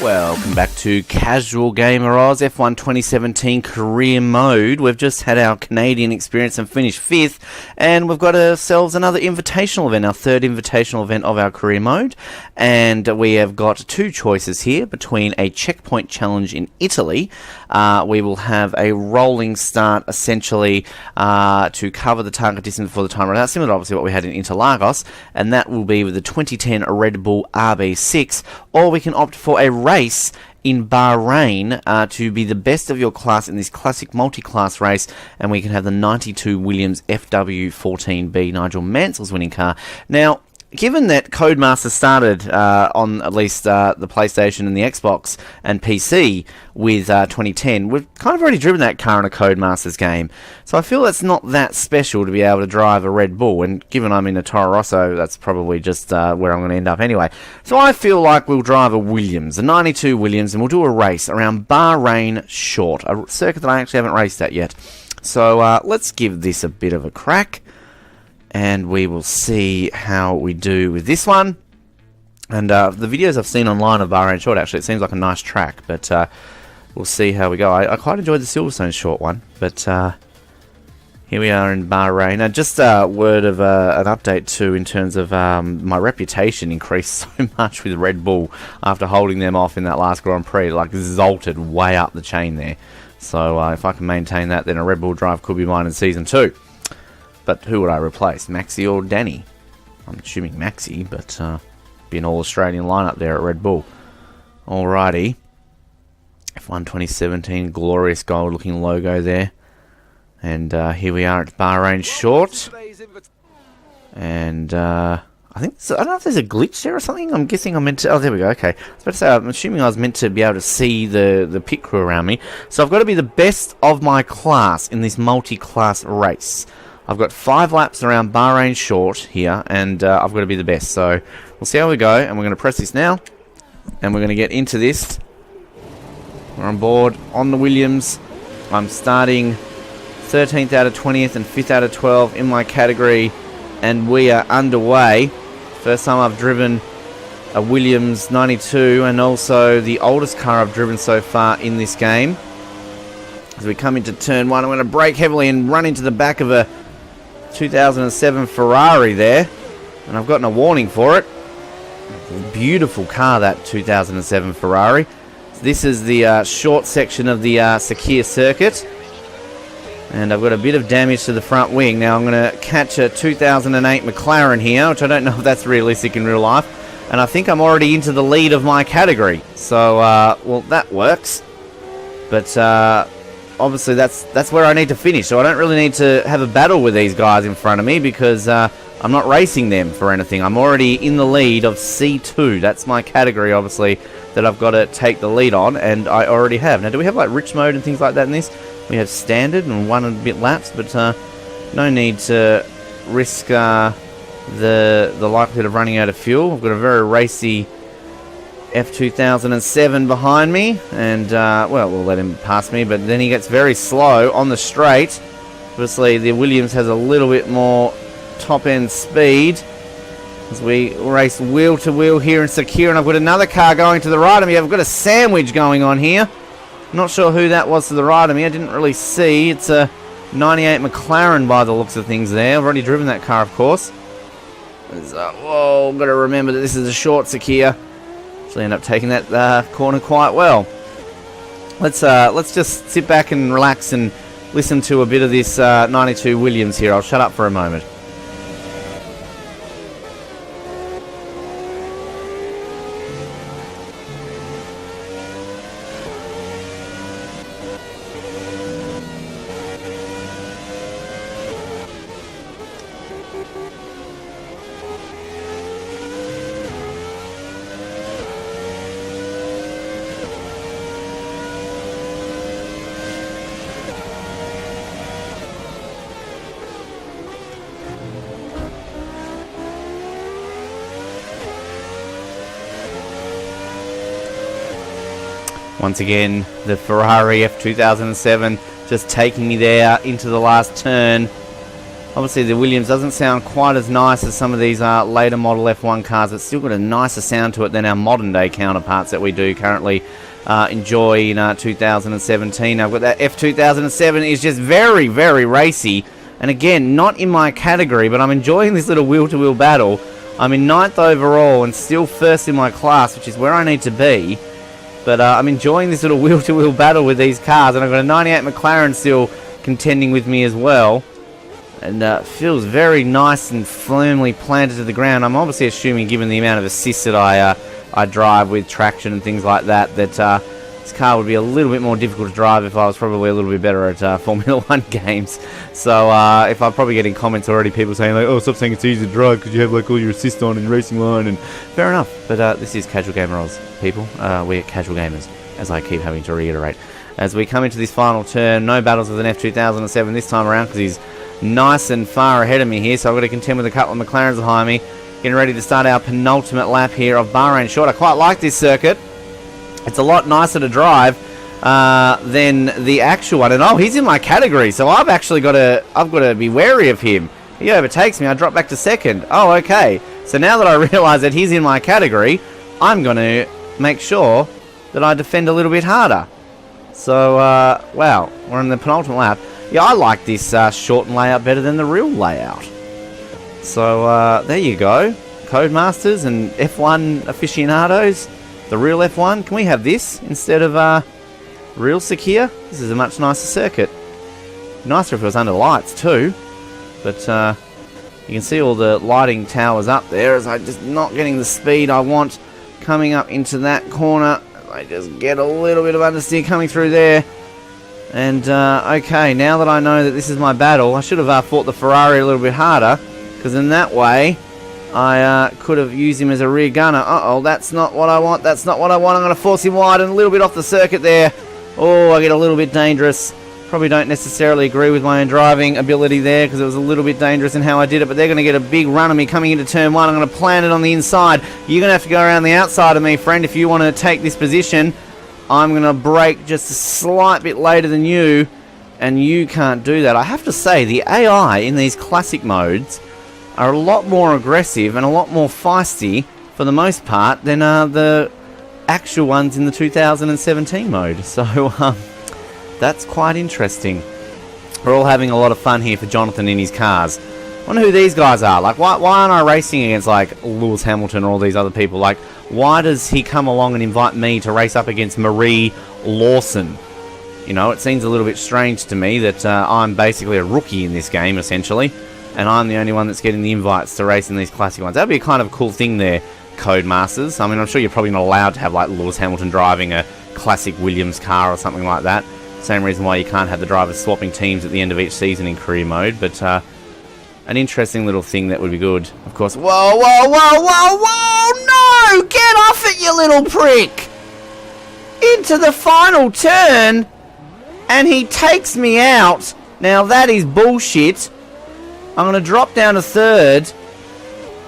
Welcome back to Casual Gamer Oz F1 2017 Career Mode. We've just had our Canadian experience and finished 5th, and we've got ourselves another invitational event, our 3rd invitational event of our Career Mode. And we have got 2 choices here between a checkpoint challenge in Italy. We will have a rolling start, essentially, to cover the target distance before the time run out, similar to obviously what we had in Interlagos, and that will be with the 2010 Red Bull RB6, or we can opt for a race in Bahrain to be the best of your class in this classic multi-class race, and we can have the 92 Williams FW14B, Nigel Mansell's winning car. Now, given that Codemaster started on at least the PlayStation and the Xbox and PC with 2010, we've kind of already driven that car in a Codemasters game. So I feel that's not that special to be able to drive a Red Bull, and given I'm in a Toro Rosso, that's probably just where I'm going to end up anyway. So I feel like we'll drive a Williams, a 92 Williams, and we'll do a race around Bahrain Short, a circuit that I actually haven't raced at yet. So let's give this a bit of a crack, and we will see how we do with this one. And the videos I've seen online of Bahrain Short, actually, it seems like a nice track, but we'll see how we go. I quite enjoyed the Silverstone Short one, but here we are in Bahrain. Now, just a word of an update too, in terms of my reputation increased so much with Red Bull after holding them off in that last Grand Prix. Like, zolted way up the chain there. So if I can maintain that, then a Red Bull drive could be mine in Season 2. But who would I replace, Maxi or Danny? I'm assuming Maxi, but be an all-Australian lineup there at Red Bull. Alrighty. F1 2017, glorious gold-looking logo there. And here we are at Bahrain Short. And I think, I don't know if there's a glitch there or something. I'm guessing I'm meant to, oh, there we go, okay. I was about to say, I'm assuming I was meant to be able to see the pit crew around me. So I've got to be the best of my class in this multi-class race. I've got 5 laps around Bahrain Short here, and I've got to be the best. So we'll see how we go, and we're going to press this now, and we're going to get into this. We're on board on the Williams. I'm starting 13th out of 20th and 5th out of 12 in my category, and we are underway. First time I've driven a Williams 92, and also the oldest car I've driven so far in this game. As we come into turn 1, I'm going to brake heavily and run into the back of a 2007 Ferrari there, and I've gotten a warning for it. Beautiful car, that 2007 Ferrari. So this is the short section of the Sakhir circuit, and I've got a bit of damage to the front wing. Now I'm going to catch a 2008 McLaren here, which I don't know if that's realistic in real life, and I think I'm already into the lead of my category. So well, that works, but obviously that's where I need to finish, so I don't really need to have a battle with these guys in front of me, because I'm not racing them for anything. I'm already in the lead of C2. That's my category, obviously, that I've got to take the lead on, and I already have. Now, do we have like rich mode and things like that in this? We have standard and 1 and a bit laps, but no need to risk the likelihood of running out of fuel. I've got a very racy F2007 behind me, and well, we'll let him pass me, but then he gets very slow on the straight. Obviously the Williams has a little bit more top end speed as we race wheel to wheel here in Sakhir, and I've got another car going to the right of me. I've got a sandwich going on here. Not sure who that was to the right of me. I didn't really see. It's a 98 McLaren by the looks of things there. I've already driven that car, of course. Whoa, I've got to remember that this is a short Sakhir. End up taking that corner quite well. Let's just sit back and relax and listen to a bit of this 92 Williams here. I'll shut up for a moment. Once again, the Ferrari F2007 just taking me there into the last turn. Obviously, the Williams doesn't sound quite as nice as some of these later model F1 cars, but still got a nicer sound to it than our modern-day counterparts that we do currently enjoy in 2017. I've got that F2007 is just very, very racy. And again, not in my category, but I'm enjoying this little wheel-to-wheel battle. I'm in 9th overall and still first in my class, which is where I need to be. But I'm enjoying this little wheel-to-wheel battle with these cars. And I've got a 98 McLaren still contending with me as well. And feels very nice and firmly planted to the ground. I'm obviously assuming, given the amount of assist that I drive with traction and things like that, that this car would be a little bit more difficult to drive if I was probably a little bit better at Formula 1 games. So if I'm probably getting comments already, people saying like, oh, stop saying it's easy to drive because you have like all your assist on and racing line, and fair enough. But this is Casual Gamer Oz, people. We're casual gamers, as I keep having to reiterate. As we come into this final turn, no battles with an F2007 this time around because he's nice and far ahead of me here, so I've got to contend with a couple of McLarens behind me. Getting ready to start our penultimate lap here of Bahrain Short. I quite like this circuit. It's a lot nicer to drive than the actual one. And oh, he's in my category, so I've got to be wary of him. He overtakes me, I drop back to second. Oh, okay. So now that I realise that he's in my category, I'm going to make sure that I defend a little bit harder. So, wow, we're in the penultimate lap. Yeah, I like this shortened layout better than the real layout. So, there you go. Codemasters and F1 aficionados. The real F1. Can we have this instead of real Sakhir? This is a much nicer circuit. Nicer if it was under lights too. But you can see all the lighting towers up there as I'm just not getting the speed I want coming up into that corner. I just get a little bit of understeer coming through there. And, okay, now that I know that this is my battle, I should have fought the Ferrari a little bit harder, because in that way, I could have used him as a rear gunner. Uh-oh, that's not what I want, that's not what I want. I'm going to force him wide and a little bit off the circuit there. Oh, I get a little bit dangerous. Probably don't necessarily agree with my own driving ability there, because it was a little bit dangerous in how I did it, but they're going to get a big run of me coming into turn one. I'm going to plant it on the inside. You're going to have to go around the outside of me, friend, if you want to take this position. I'm going to brake just a slight bit later than you, and you can't do that. I have to say, the AI in these classic modes are a lot more aggressive and a lot more feisty, for the most part, than the actual ones in the 2017 mode. So, that's quite interesting. We're all having a lot of fun here for Jonathan in his cars. I wonder who these guys are. Like, why aren't I racing against, like, Lewis Hamilton or all these other people? Like, why does he come along and invite me to race up against Marie Lawson? You know, it seems a little bit strange to me that I'm basically a rookie in this game, essentially, and I'm the only one that's getting the invites to race in these classic ones. That'd be a kind of cool thing there, Codemasters. I mean, I'm sure you're probably not allowed to have, like, Lewis Hamilton driving a classic Williams car or something like that. Same reason why you can't have the drivers swapping teams at the end of each season in career mode, but an interesting little thing that would be good. Of course, whoa, whoa, whoa, whoa, whoa, no! Get off it, you little prick! Into the final turn, and he takes me out. Now that is bullshit. I'm going to drop down to third.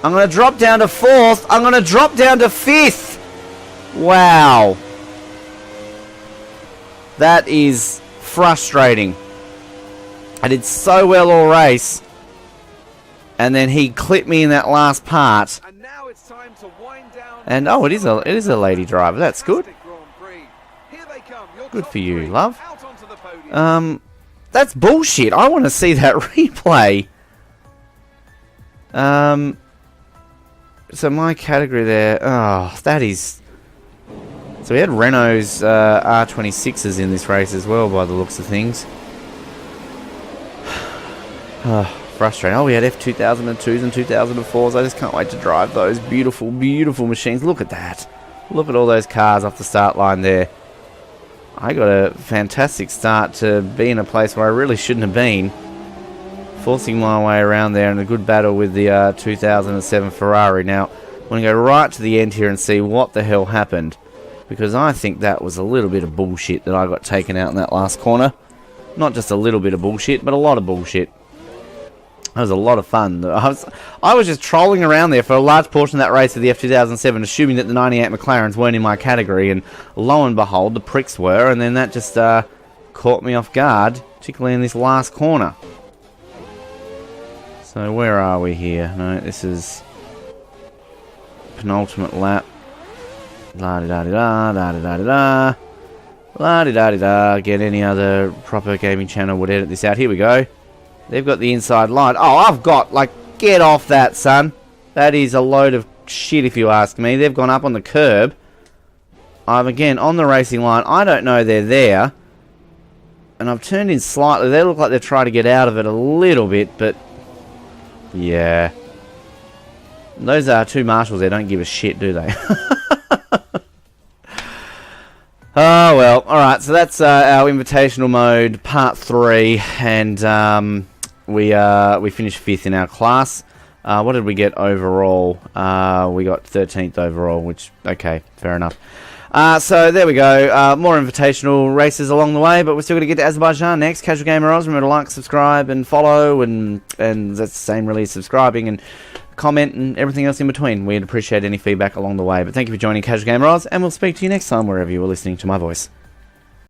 I'm going to drop down to fourth. I'm going to drop down to fifth. Wow. That is frustrating. I did so well all race, and then he clipped me in that last part. And now it's time to wind down. And oh, it is a lady driver. That's good. Good for you, love. That's bullshit. I want to see that replay. So my category there. Oh, that is. So we had Renault's R26s in this race as well, by the looks of things. Frustrating. Oh, we had F2002s and 2004s. I just can't wait to drive those beautiful, beautiful machines. Look at that. Look at all those cars off the start line there. I got a fantastic start to be in a place where I really shouldn't have been. Forcing my way around there in a good battle with the 2007 Ferrari. Now, I'm going to go right to the end here and see what the hell happened, because I think that was a little bit of bullshit that I got taken out in that last corner. Not just a little bit of bullshit, but a lot of bullshit. That was a lot of fun. I was just trolling around there for a large portion of that race of the F2007, assuming that the 98 McLarens weren't in my category, and lo and behold, the pricks were, and then that just caught me off guard, particularly in this last corner. So where are we here? No, this is penultimate lap. La-di-da-di-da, da-di-da-di-da. La-di-da-di-da. Get any other proper gaming channel would edit this out. Here we go. They've got the inside line. Oh, I've got, like, get off that, son. That is a load of shit, if you ask me. They've gone up on the curb. I'm, again, on the racing line. I don't know they're there. And I've turned in slightly. They look like they're trying to get out of it a little bit, but... yeah. Those two marshals there don't give a shit, do they? Oh, well. Alright, so that's our invitational mode, part 3. And we finished 5th in our class. What did we get overall? We got 13th overall, which, okay, fair enough. So there we go. More invitational races along the way, but we're still going to get to Azerbaijan next. Casual Gamer Oz, remember to like, subscribe, and follow, and that's the same really as subscribing, and comment, and everything else in between. We'd appreciate any feedback along the way. But thank you for joining Casual Gamer Oz, and we'll speak to you next time wherever you are listening to my voice.